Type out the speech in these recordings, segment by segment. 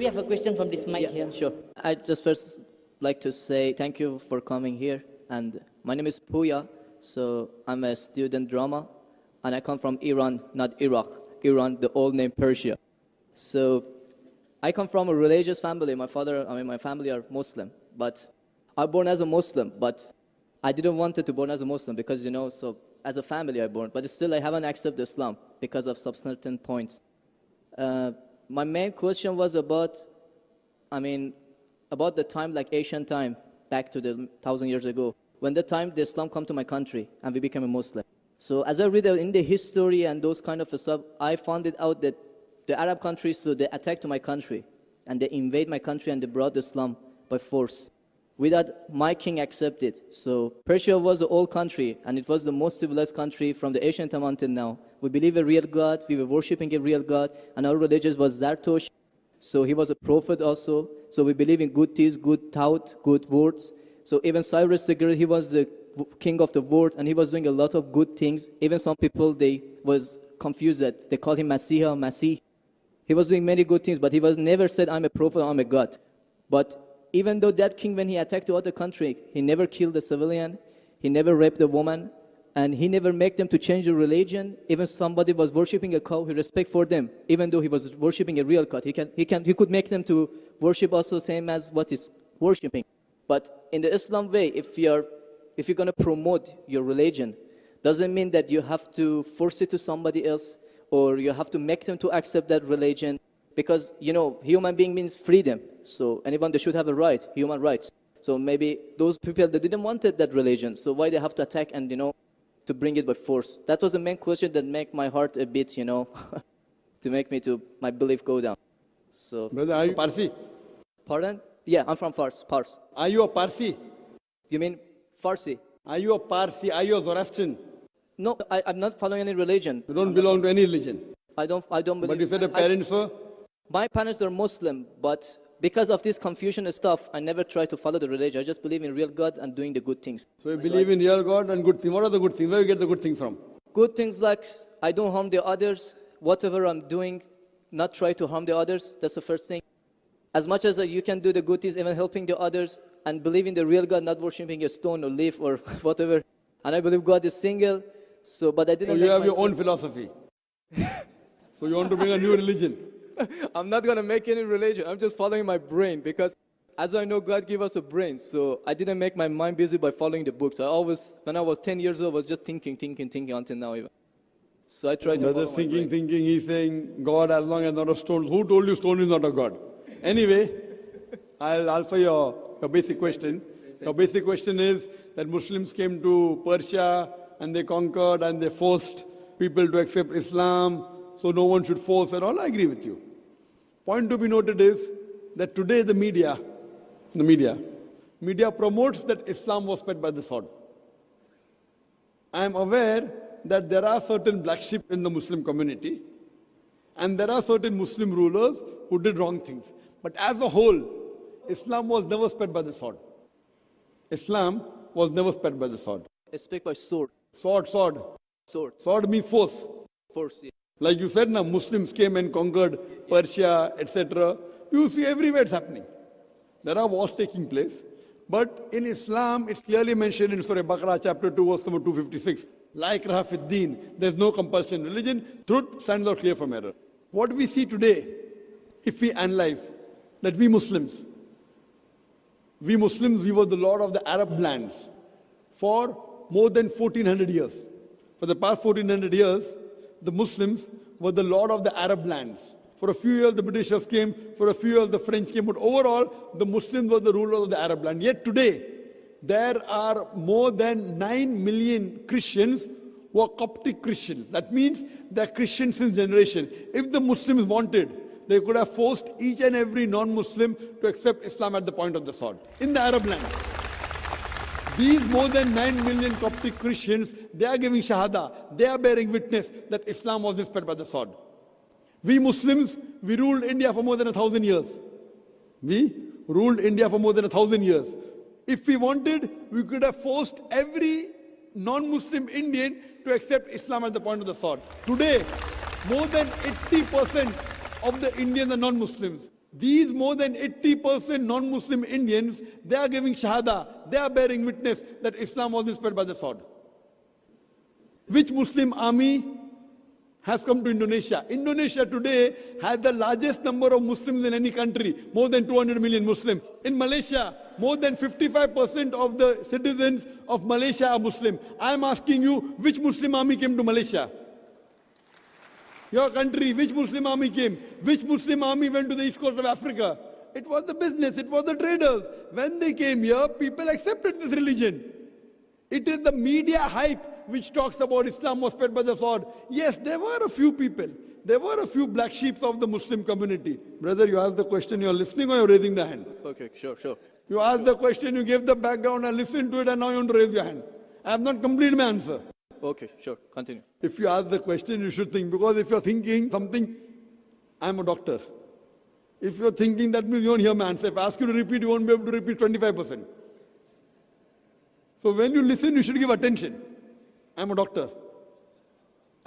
we have a question from this mic here? Sure. I just first like to say thank you for coming here. And my name is Puya. So I'm a student drama. And I come from Iran, not Iraq. Iran, the old name Persia. So I come from a religious family. My family are Muslim. But I born as a Muslim. But I didn't want to born as a Muslim because, so as a family I born. But still I haven't accepted Islam because of some certain points. My main question was about the time, like ancient time, back to the 1,000 years ago, when the time the Islam come to my country and we became a Muslim. So as I read in the history and those kind of stuff, I found it out that the Arab countries, so they attacked to my country and they invade my country and they brought Islam by force without my king accepted. So Persia was the old country and it was the most civilized country from the ancient time until now. We believe a real God, we were worshipping a real God, and our religion was Zartosh. So he was a prophet also. So we believe in good deeds, good thought, good words. So even Cyrus the Great, he was the king of the world, and he was doing a lot of good things. Even some people, they was confused that they called him Masih. He was doing many good things, but he was never said, I'm a prophet, I'm a God. But even though that king, when he attacked the other country, he never killed a civilian, he never raped a woman, and he never made them to change the religion. Even somebody was worshipping a cow, he respect for them, even though he was worshipping a real God. He could make them to worship also same as what is worshipping. But in the Islam way, if you're going to promote your religion, doesn't mean that you have to force it to somebody else, or you have to make them to accept that religion, because human being means freedom. So anyone, they should have a right, human rights. So maybe those people that didn't want that religion, so why they have to attack and to bring it by force? That was the main question that make my heart a bit, to make me to my belief go down. So, brother, are you Parsi? Pardon? Yeah, I'm from Fars. Are you a Parsi? You mean Farsi? Are you a Parsi? Are you a Zoroastrian? No, I'm not following any religion. You don't belong to any religion. I don't believe. But you said your parents were? My parents are Muslim, but because of this confusion and stuff, I never try to follow the religion. I just believe in real God and doing the good things. So you believe in real God and good things. What are the good things? Where do you get the good things from? Good things like I don't harm the others. Whatever I'm doing, not try to harm the others. That's the first thing. As much as you can do the good things, even helping the others, and believe in the real God, not worshiping a stone or leaf or whatever. And I believe God is single. So, but I didn't. So you have your own philosophy. So you want to bring a new religion. I'm not going to make any religion. I'm just following my brain, because as I know, God gave us a brain. So I didn't make my mind busy by following the books. I always, when I was 10 years old, was just thinking until now even. So I tried to follow my brain. Thinking, he's saying, God as long as not a stone. Who told you stone is not a God? Anyway, I'll answer your basic question. Your basic question is that Muslims came to Persia and they conquered and they forced people to accept Islam. So no one should force at all. I agree with you. Point to be noted is that today the media promotes that Islam was spread by the sword. I am aware that there are certain black sheep in the Muslim community and there are certain Muslim rulers who did wrong things. But as a whole, Islam was never spread by the sword. Islam was never spread by the sword. It's spread by sword. Sword. Sword means force. Force, yeah. Like you said, now Muslims came and conquered Persia, etc. You see everywhere it's happening. There are wars taking place. But in Islam, it's clearly mentioned in Surah Baqarah, chapter 2, verse number 256. La ikraha fid deen. There's no compulsion in religion. Truth stands out clear from error. What we see today, if we analyze, that we Muslims, we were the lord of the Arab lands for more than 1400 years. For the past 1400 years, the Muslims were the lord of the Arab lands. For a few years, the Britishers came. For a few years, the French came. But overall, the Muslims were the rulers of the Arab land. Yet today, there are more than 9 million Christians who are Coptic Christians. That means they're Christians since generation. If the Muslims wanted, they could have forced each and every non-Muslim to accept Islam at the point of the sword in the Arab land. These more than 9 million Coptic Christians, they are giving shahada. They are bearing witness that Islam was spread by the sword. We Muslims, we ruled India for more than 1,000 years. We ruled India for more than 1,000 years. If we wanted, we could have forced every non-Muslim Indian to accept Islam at the point of the sword. Today, more than 80% of the Indians are non-Muslims. These more than 80% non-Muslim Indians, they are giving shahada, they are bearing witness that Islam was inspired by the sword. Which Muslim army has come to Indonesia? Indonesia today has the largest number of Muslims in any country, more than 200 million Muslims. In Malaysia, more than 55% of the citizens of Malaysia are Muslim. I am asking you, which Muslim army came to Malaysia? Your country, which Muslim army came? Which Muslim army went to the east coast of Africa? It was the business, it was the traders. When they came here, people accepted this religion. It is the media hype which talks about Islam was spread by the sword. Yes, there were a few people. There were a few black sheep of the Muslim community. Brother, you asked the question, you are listening or you are raising the hand? Okay, sure. You asked the question, you gave the background, I listened to it, and now you want to raise your hand. I have not completed my answer. Okay, sure. Continue. If you ask the question, you should think. Because if you're thinking something, I'm a doctor. If you're thinking, that means you won't hear my answer. If I ask you to repeat, you won't be able to repeat 25%. So when you listen, you should give attention. I'm a doctor.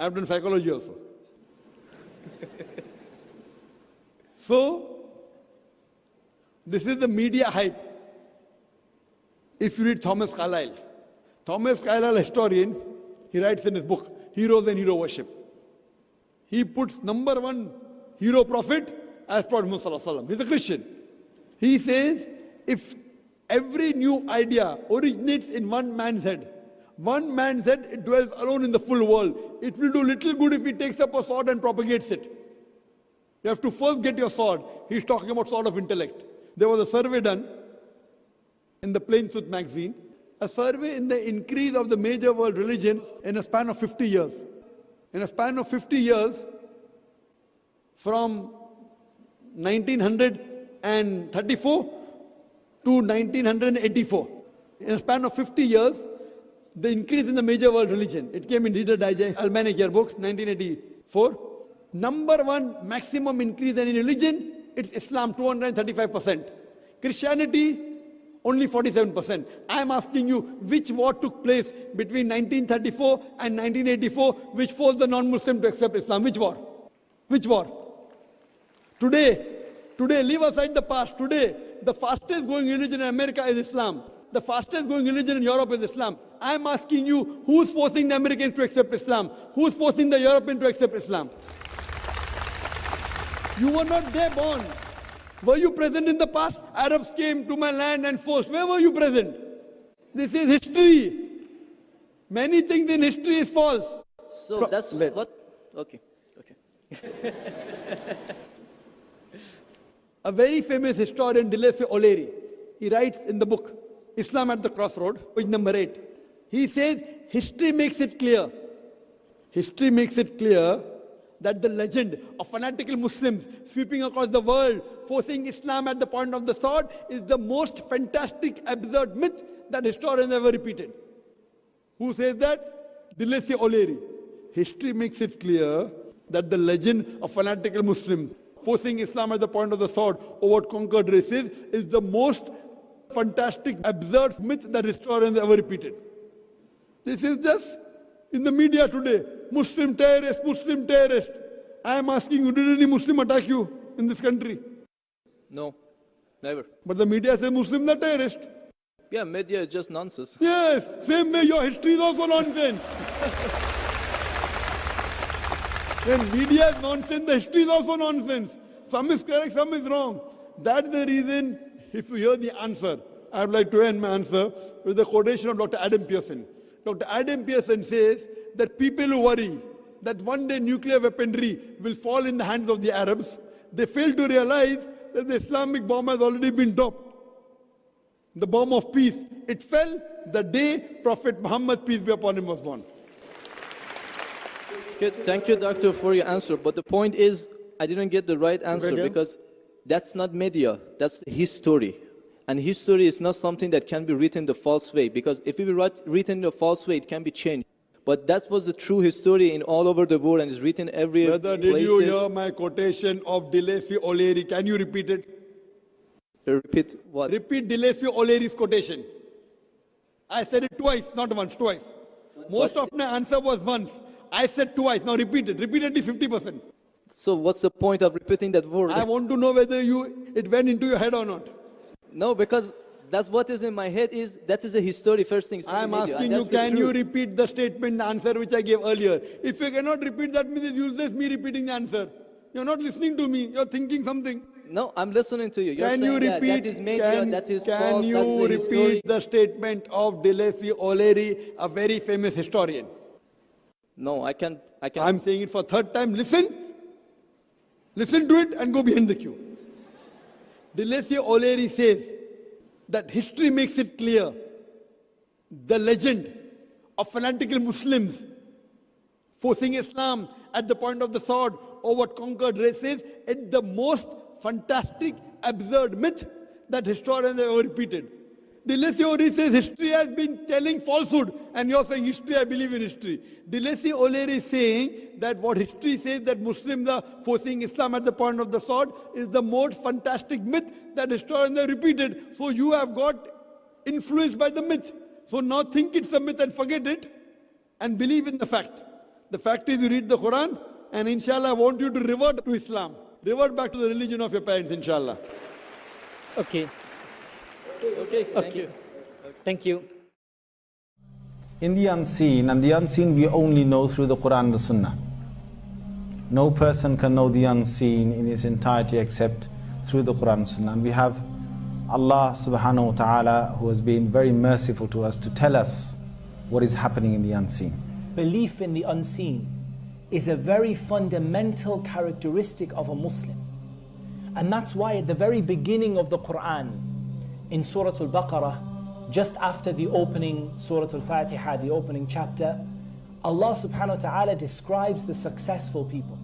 I've done psychology also. So, this is the media hype. If you read Thomas Carlyle, historian, he writes in his book, Heroes and Hero Worship. He puts number one hero prophet as Prophet Muhammad Sallallahu Alaihi Wasallam. He's a Christian. He says, if every new idea originates in one man's head, it dwells alone in the full world. It will do little good if he takes up a sword and propagates it. You have to first get your sword. He's talking about sword of intellect. There was a survey done in the Plain Truth magazine, a survey in the increase of the major world religions in a span of 50 years. In a span of 50 years, from 1934 to 1984. In a span of 50 years, the increase in the major world religion. It came in Reader Digest, Almanac Yearbook, 1984. Number one maximum increase in religion, it's Islam, 235%. Christianity, only 47%. I am asking you, which war took place between 1934 and 1984, which forced the non-Muslim to accept Islam? Which war? Which war? Today, leave aside the past. Today, the fastest growing religion in America is Islam. The fastest growing religion in Europe is Islam. I am asking you, who's forcing the Americans to accept Islam? Who's forcing the Europeans to accept Islam? You were not there born. Were you present in the past? Arabs came to my land and forced. Where were you present? This is history. Many things in history is false. So that's what? Okay. A very famous historian, Deleuze O'Leary, he writes in the book, Islam at the Crossroad, page number 8. He says, history makes it clear. History makes it clear that the legend of fanatical Muslims sweeping across the world, forcing Islam at the point of the sword, is the most fantastic, absurd myth that historians ever repeated. Who says that? Deleuze O'Leary. History makes it clear that the legend of fanatical Muslims forcing Islam at the point of the sword over conquered races is the most fantastic, absurd myth that historians ever repeated. This is just in the media today. Muslim terrorist, Muslim terrorist. I am asking you, did any Muslim attack you in this country? No, never. But the media says Muslims are terrorists. Yeah, media is just nonsense. Yes, same way your history is also nonsense. When media is nonsense, the history is also nonsense. Some is correct, some is wrong. That's the reason, if you hear the answer, I would like to end my answer with a quotation of Dr. Adam Pearson. Dr. Adam Pearson says that people who worry that one day nuclear weaponry will fall in the hands of the Arabs, they fail to realize that the Islamic bomb has already been dropped. The bomb of peace. It fell the day Prophet Muhammad, peace be upon him, was born. Okay, thank you, doctor, for your answer. But the point is, I didn't get the right answer because that's not media, that's history. And history is not something that can be written the false way, because if it be written the false way, it can be changed. But that was the true history in all over the world and is written everywhere. Brother, did you hear my quotation of Deleuze O'Leary? Can you repeat it? Repeat what? Repeat Deleuze O'Leary's quotation. I said it twice, not once, twice. Most of my answer was once. I said twice. Now repeat it. Repeat at least 50%. So what's the point of repeating that word? I want to know whether it went into your head or not. No, because that's what is in my head that is a history first thing. I am asking you, can you repeat the statement, the answer which I gave earlier? If you cannot repeat, that means it's useless me repeating the answer. You're not listening to me, you're thinking something. No, I'm listening to you. You're Can saying you repeat, that is made, that is can false, you that's the repeat history. the statement of Deleuze O'Leary, a very famous historian? No, I can't. I'm saying it for third time. Listen to it and go behind the queue. Deleuze O'Leary says that history makes it clear the legend of fanatical Muslims forcing Islam at the point of the sword over conquered races is the most fantastic, absurd myth that historians have ever repeated. Deleuze O'Leary says history has been telling falsehood, and you're saying history, I believe in history. Deleuze O'Leary is saying that what history says that Muslims are forcing Islam at the point of the sword is the most fantastic myth that historians have repeated. So you have got influenced by the myth. So now think it's a myth and forget it and believe in the fact. The fact is you read the Quran, and inshallah I want you to revert to Islam. Revert back to the religion of your parents, inshallah. Okay. Okay, thank you. Thank you. In the unseen, and the unseen we only know through the Quran and the Sunnah. No person can know the unseen in its entirety except through the Quran and Sunnah. And we have Allah subhanahu wa ta'ala who has been very merciful to us to tell us what is happening in the unseen. Belief in the unseen is a very fundamental characteristic of a Muslim. And that's why at the very beginning of the Quran, in Surah Al-Baqarah, just after the opening Surah Al-Fatiha, the opening chapter, Allah subhanahu wa ta'ala describes the successful people.